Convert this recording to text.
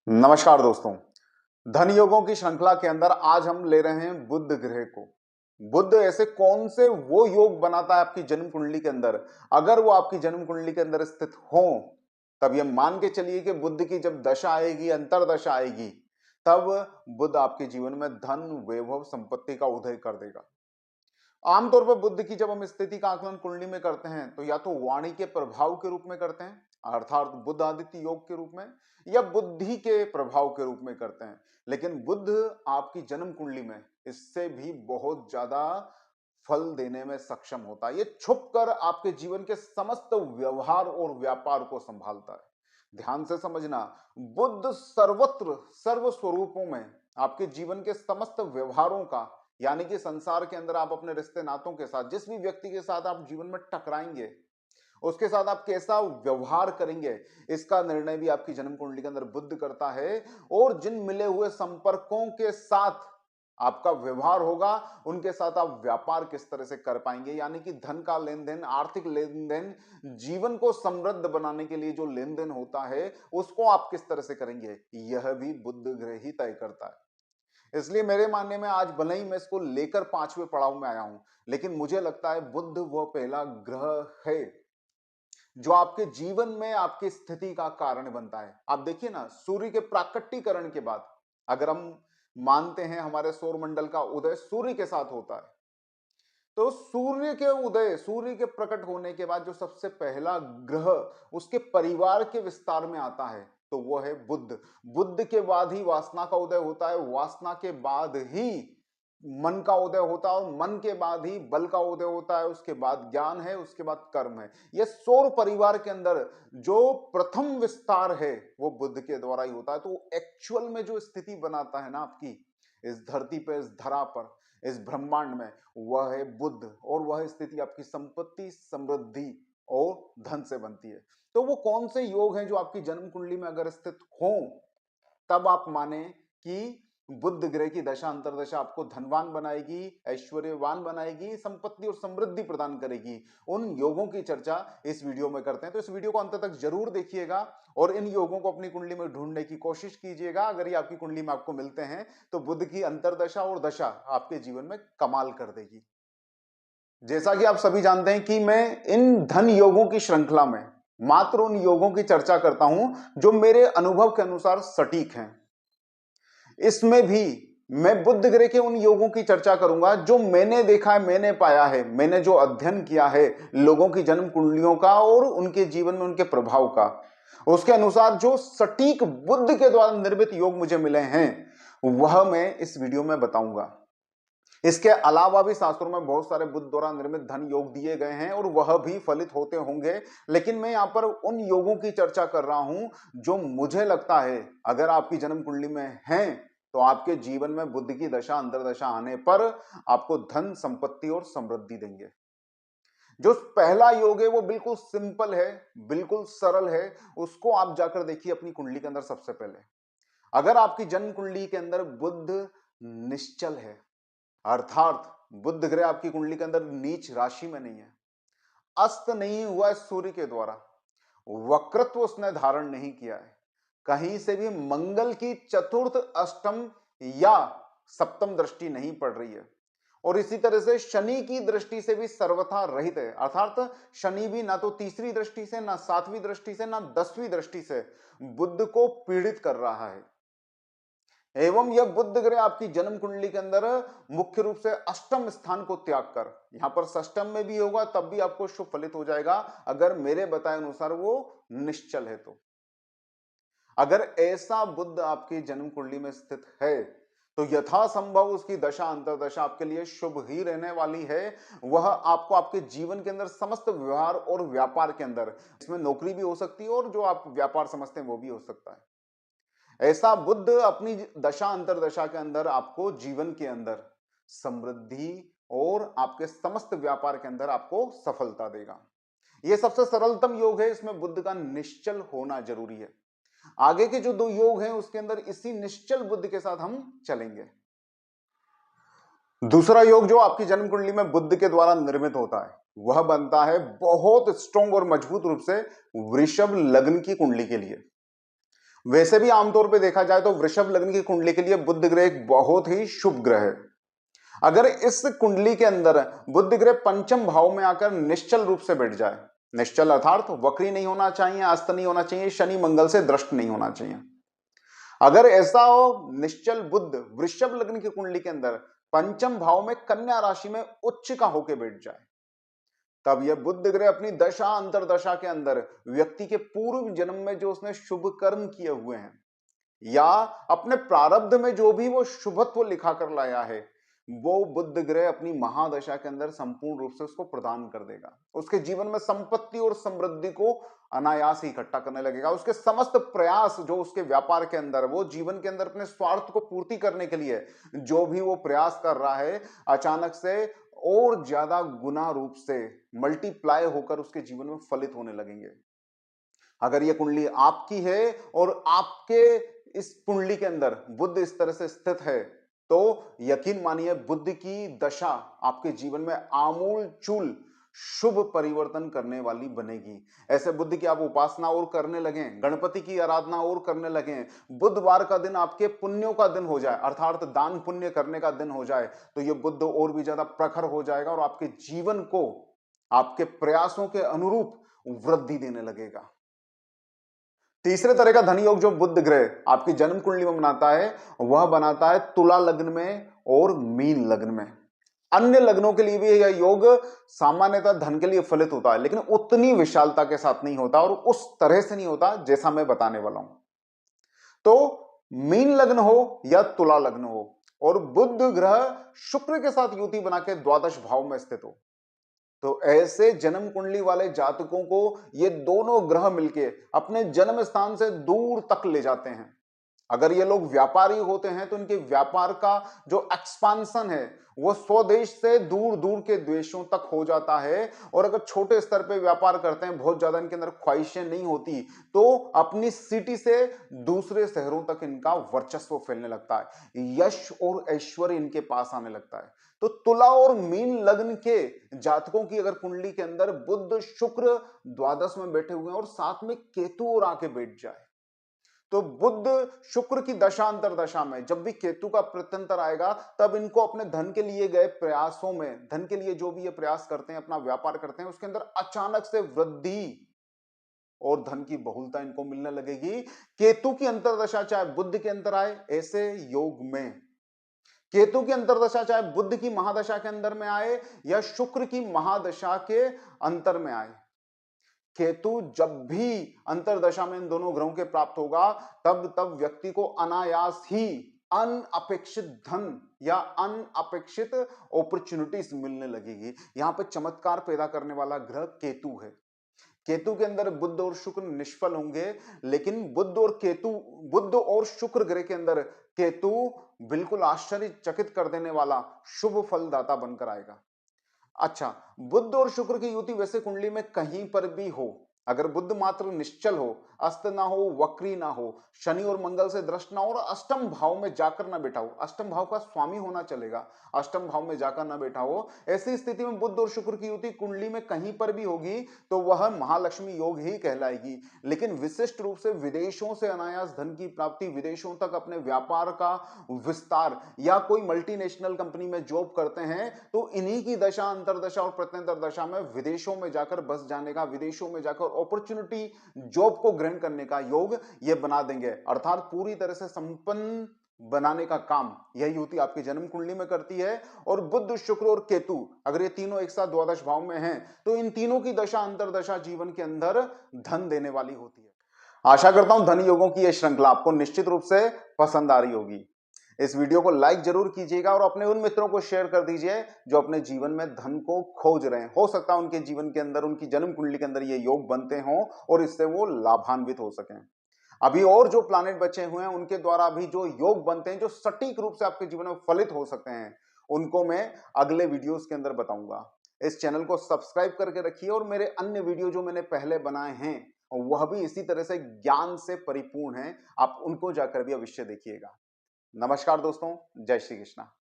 नमस्कार दोस्तों। धन योगों की श्रृंखला के अंदर आज हम ले रहे हैं बुध ग्रह को। बुध ऐसे कौन से वो योग बनाता है आपकी जन्म कुंडली के अंदर, अगर वो आपकी जन्म कुंडली के अंदर स्थित हो तब ये मान के चलिए कि बुध की जब दशा आएगी, अंतरदशा आएगी, तब बुध आपके जीवन में धन, वैभव, संपत्ति का उदय कर देगा। आमतौर पर बुध की जब हम स्थिति का आकलन कुंडली में करते हैं तो या तो वाणी के प्रभाव के रूप में करते हैं, अर्थात बुध आदित्य योग के रूप में, या बुद्धि के प्रभाव के रूप में करते हैं। लेकिन बुध आपकी जन्म कुंडली में इससे भी बहुत ज्यादा फल देने में सक्षम होता है। ये छुप कर आपके जीवन के समस्त व्यवहार और व्यापार को संभालता है। ध्यान से समझना, बुध सर्वत्र सर्व स्वरूपों में आपके जीवन के समस्त व्यवहारों का, यानी कि संसार के अंदर आप अपने रिश्ते नातों के साथ जिस भी व्यक्ति के साथ आप जीवन में टकराएंगे, उसके साथ आप कैसा व्यवहार करेंगे, इसका निर्णय भी आपकी जन्म कुंडली के अंदर बुध करता है। और जिन मिले हुए संपर्कों के साथ आपका व्यवहार होगा, उनके साथ आप व्यापार किस तरह से कर पाएंगे, यानी कि धन का लेन देन, आर्थिक लेन देन, जीवन को समृद्ध बनाने के लिए जो लेन देन होता है उसको आप किस तरह से करेंगे, यह भी बुध ग्रह ही तय करता है। इसलिए मेरे मानने में आज भले ही मैं इसको लेकर 5वें पड़ाव में आया हूं, लेकिन मुझे लगता है बुध वह पहला ग्रह है जो आपके जीवन में आपकी स्थिति का कारण बनता है। आप देखिए ना, सूर्य के प्राकट्यकरण के बाद अगर हम मानते हैं हमारे सौर मंडल का उदय सूर्य के साथ होता है, तो सूर्य के उदय, सूर्य के प्रकट होने के बाद जो सबसे पहला ग्रह उसके परिवार के विस्तार में आता है तो वो है बुध। बुध के बाद ही वासना का उदय होता है, वासना के बाद ही मन का उदय होता है, और मन के बाद ही बल का उदय होता है, उसके बाद ज्ञान है, उसके बाद कर्म है। यह सौर परिवार के अंदर जो प्रथम विस्तार है वो बुध के द्वारा ही होता है। तो एक्चुअल में जो स्थिति बनाता है ना आपकी इस धरती पे, इस धरा पर, इस ब्रह्मांड में, वह है बुध। और वह स्थिति आपकी संपत्ति, समृद्धि और धन से बनती है। तो वो कौन से योग हैं जो आपकी जन्म कुंडली में अगर स्थित हों तब आप माने कि बुध ग्रह की दशा अंतरदशा आपको धनवान बनाएगी, ऐश्वर्यवान बनाएगी, संपत्ति और समृद्धि प्रदान करेगी। उन योगों की चर्चा इस वीडियो में करते हैं, तो इस वीडियो को अंत तक जरूर देखिएगा और इन योगों को अपनी कुंडली में ढूंढने की कोशिश कीजिएगा। अगर ये आपकी कुंडली में आपको मिलते हैं तो बुध की अंतरदशा और दशा आपके जीवन में कमाल कर देगी। जैसा कि आप सभी जानते हैं कि मैं इन धन योगों की श्रृंखला में मात्र उन योगों की चर्चा करता हूं जो मेरे अनुभव के अनुसार सटीक हैं। इसमें भी मैं बुध ग्रह के उन योगों की चर्चा करूंगा जो मैंने देखा है, मैंने पाया है, मैंने जो अध्ययन किया है लोगों की जन्म कुंडलियों का और उनके जीवन में उनके प्रभाव का, उसके अनुसार जो सटीक बुध के द्वारा निर्मित योग मुझे मिले हैं वह मैं इस वीडियो में बताऊंगा। इसके अलावा भी शास्त्रों में बहुत सारे बुध द्वारा निर्मित धन योग दिए गए हैं और वह भी फलित होते होंगे, लेकिन मैं यहां पर उन योगों की चर्चा कर रहा हूं जो मुझे लगता है अगर आपकी जन्म कुंडली में हैं तो आपके जीवन में बुध की दशा अंतरदशा आने पर आपको धन, संपत्ति और समृद्धि देंगे। जो पहला योग है वो बिल्कुल सिंपल है, बिल्कुल सरल है। उसको आप जाकर देखिए अपनी कुंडली के अंदर। सबसे पहले अगर आपकी जन्म कुंडली के अंदर बुध निश्चल है, अर्थात बुध ग्रह आपकी कुंडली के अंदर नीच राशि में नहीं है, अस्त नहीं हुआ है सूर्य के द्वारा, वक्रत्व उसने धारण नहीं किया है, कहीं से भी मंगल की चतुर्थ, अष्टम या सप्तम दृष्टि नहीं पड़ रही है, और इसी तरह से शनि की दृष्टि से भी सर्वथा रहित है। अर्थात शनि भी ना तो तीसरी दृष्टि से, ना सातवीं दृष्टि से, ना 10वीं दृष्टि से बुध को पीड़ित कर रहा है। एवं यह बुध ग्रह आपकी जन्म कुंडली के अंदर मुख्य रूप से अष्टम स्थान को त्याग कर यहां पर षष्टम में भी होगा तब भी आपको शुभ फलित हो जाएगा, अगर मेरे बताए अनुसार वो निश्चल है। तो अगर ऐसा बुध आपकी जन्म कुंडली में स्थित है तो यथासंभव उसकी दशा अंतरदशा आपके लिए शुभ ही रहने वाली है। वह आपको आपके जीवन के अंदर समस्त व्यवहार और व्यापार के अंदर, इसमें नौकरी भी हो सकती है और जो आप व्यापार समझते हैं वो भी हो सकता है। ऐसा बुध अपनी दशा अंतरदशा के अंदर आपको जीवन के अंदर समृद्धि और आपके समस्त व्यापार के अंदर आपको सफलता देगा। यह सबसे सरलतम योग है, इसमें बुध का निश्चल होना जरूरी है। आगे के जो दो योग हैं उसके अंदर इसी निश्चल बुध के साथ हम चलेंगे। दूसरा योग जो आपकी जन्म कुंडली में बुध के द्वारा निर्मित होता है वह बनता है बहुत स्ट्रॉन्ग और मजबूत रूप से वृषभ लग्न की कुंडली के लिए। वैसे भी आमतौर पे देखा जाए तो वृषभ लग्न की कुंडली के लिए बुध ग्रह एक बहुत ही शुभ ग्रह है। अगर इस कुंडली के अंदर बुध ग्रह पंचम भाव में आकर निश्चल रूप से बैठ जाए, निश्चल अर्थात वक्री नहीं होना चाहिए, अस्त नहीं होना चाहिए, शनि मंगल से दृष्ट नहीं होना चाहिए। अगर ऐसा हो, निश्चल बुध वृषभ लग्न की कुंडली के अंदर पंचम भाव में कन्या राशि में उच्च का होकर बैठ जाए, तब यह बुध ग्रह अपनी दशा अंतरदशा के अंदर व्यक्ति के पूर्व जन्म में जो उसने शुभ कर्म किए हुए हैं या अपने प्रारब्ध में जो भी वो शुभत्व लिखा कर लाया है, वो बुध ग्रह अपनी महादशा के अंदर संपूर्ण रूप से उसको प्रदान कर देगा। उसके जीवन में संपत्ति और समृद्धि को अनायास ही इकट्ठा करने लगेगा। उसके समस्त प्रयास जो उसके व्यापार के अंदर, वो जीवन के अंदर अपने स्वार्थ को पूर्ति करने के लिए जो भी वो प्रयास कर रहा है, अचानक से और ज्यादा गुना रूप से मल्टीप्लाई होकर उसके जीवन में फलित होने लगेंगे। अगर ये कुंडली आपकी है और आपके इस कुंडली के अंदर बुध इस तरह से स्थित है, तो यकीन मानिए बुध की दशा आपके जीवन में आमूल चूल शुभ परिवर्तन करने वाली बनेगी। ऐसे बुध की आप उपासना और करने लगें, गणपति की आराधना और करने लगें, बुधवार का दिन आपके पुण्यों का दिन हो जाए, अर्थात दान पुण्य करने का दिन हो जाए, तो ये बुध और भी ज्यादा प्रखर हो जाएगा और आपके जीवन को आपके प्रयासों के अनुरूप वृद्धि देने लगेगा। तीसरे तरह का धन योग जो बुध ग्रह आपकी जन्म कुंडली में बनाता है, वह बनाता है तुला लग्न में और मीन लग्न में। अन्य लग्नों के लिए भी यह योग सामान्यतः धन के लिए फलित होता है, लेकिन उतनी विशालता के साथ नहीं होता और उस तरह से नहीं होता जैसा मैं बताने वाला हूं। तो मीन लग्न हो या तुला लग्न हो और बुध ग्रह शुक्र के साथ युति बना के द्वादश भाव में स्थित हो, तो ऐसे जन्म कुंडली वाले जातकों को ये दोनों ग्रह मिलके अपने जन्म स्थान से दूर तक ले जाते हैं। अगर ये लोग व्यापारी होते हैं तो इनके व्यापार का जो एक्सपांसन है वो स्वदेश से दूर दूर के देशों तक हो जाता है। और अगर छोटे स्तर पे व्यापार करते हैं, बहुत ज्यादा इनके अंदर ख्वाहिशें नहीं होती, तो अपनी सिटी से दूसरे शहरों तक इनका वर्चस्व फैलने लगता है, यश और ऐश्वर्य इनके पास आने लगता है। तो तुला और मीन लग्न के जातकों की अगर कुंडली के अंदर बुध शुक्र द्वादश में बैठे हुए हैं और साथ में केतु और आके बैठ जाए, तो बुध शुक्र की दशा अंतर दशा में जब भी केतु का प्रत्यंतर आएगा, तब इनको अपने धन के लिए गए प्रयासों में, धन के लिए जो भी ये प्रयास करते हैं, अपना व्यापार करते हैं, उसके अंदर अचानक से वृद्धि और धन की बहुलता इनको मिलने लगेगी। केतु की अंतरदशा चाहे बुध के अंतर आए, ऐसे योग में केतु की अंतरदशा चाहे बुध की महादशा के अंदर में आए या शुक्र की महादशा के अंतर में आए, केतु जब भी अंतरदशा में इन दोनों ग्रहों के प्राप्त होगा, तब तब व्यक्ति को अनायास ही अनअपेक्षित धन या अनअपेक्षित अपॉर्चुनिटीज मिलने लगेगी। यहां पे चमत्कार पैदा करने वाला ग्रह केतु है। केतु के अंदर बुध और शुक्र निष्फल होंगे, लेकिन बुध और शुक्र ग्रह के अंदर केतु बिल्कुल आश्चर्यचकित कर देने वाला शुभ फलदाता बनकर आएगा। अच्छा, बुध और शुक्र की युति वैसे कुंडली में कहीं पर भी हो, अगर बुध मात्र निश्चल हो, अस्त ना हो, वक्री ना हो, शनि और मंगल से दृष्ट ना हो और अष्टम भाव में जाकर ना बैठा हो, अष्टम भाव का स्वामी होना चलेगा, अष्टम भाव में जाकर ना बैठा हो, ऐसी स्थिति में बुध और शुक्र की युति कुंडली में कहीं पर भी होगी तो वह महालक्ष्मी योग ही कहलाएगी। लेकिन विशिष्ट रूप से विदेशों से अनायास धन की प्राप्ति, विदेशों तक अपने व्यापार का विस्तार, या कोई मल्टीनेशनल कंपनी में जॉब करते हैं तो इन्हीं की दशा अंतरदशा और प्रत्यंतर दशा में विदेशों में जाकर बस जाने का, विदेशों में जाकर अपॉर्चुनिटी जॉब को ग्रहण करने का योग ये बना देंगे। अर्थात पूरी तरह से संपन्न बनाने का काम यह युति आपकी जन्म कुंडली में करती है। और बुध शुक्र और केतु अगर ये तीनों एक साथ द्वादश भाव में हैं, तो इन तीनों की दशा अंतरदशा जीवन के अंदर धन देने वाली होती है। आशा करता हूं धन योगों की यह श्रृंखला आपको निश्चित रूप से पसंद आ रही होगी। इस वीडियो को लाइक जरूर कीजिएगा और अपने उन मित्रों को शेयर कर दीजिए जो अपने जीवन में धन को खोज रहे हैं। हो सकता है उनके जीवन के अंदर, उनकी जन्म कुंडली के अंदर ये योग बनते हों और इससे वो लाभान्वित हो सकें। अभी और जो प्लानेट बचे हुए हैं उनके द्वारा भी जो योग बनते हैं, जो सटीक रूप से आपके जीवन में फलित हो सकते हैं, उनको मैं अगले वीडियोस के अंदर बताऊंगा। इस चैनल को सब्सक्राइब करके रखिए और मेरे अन्य वीडियो जो मैंने पहले बनाए हैं वह भी इसी तरह से ज्ञान से परिपूर्ण हैं, आप उनको जाकर भी अवश्य देखिएगा। नमस्कार दोस्तों, जय श्री कृष्णा।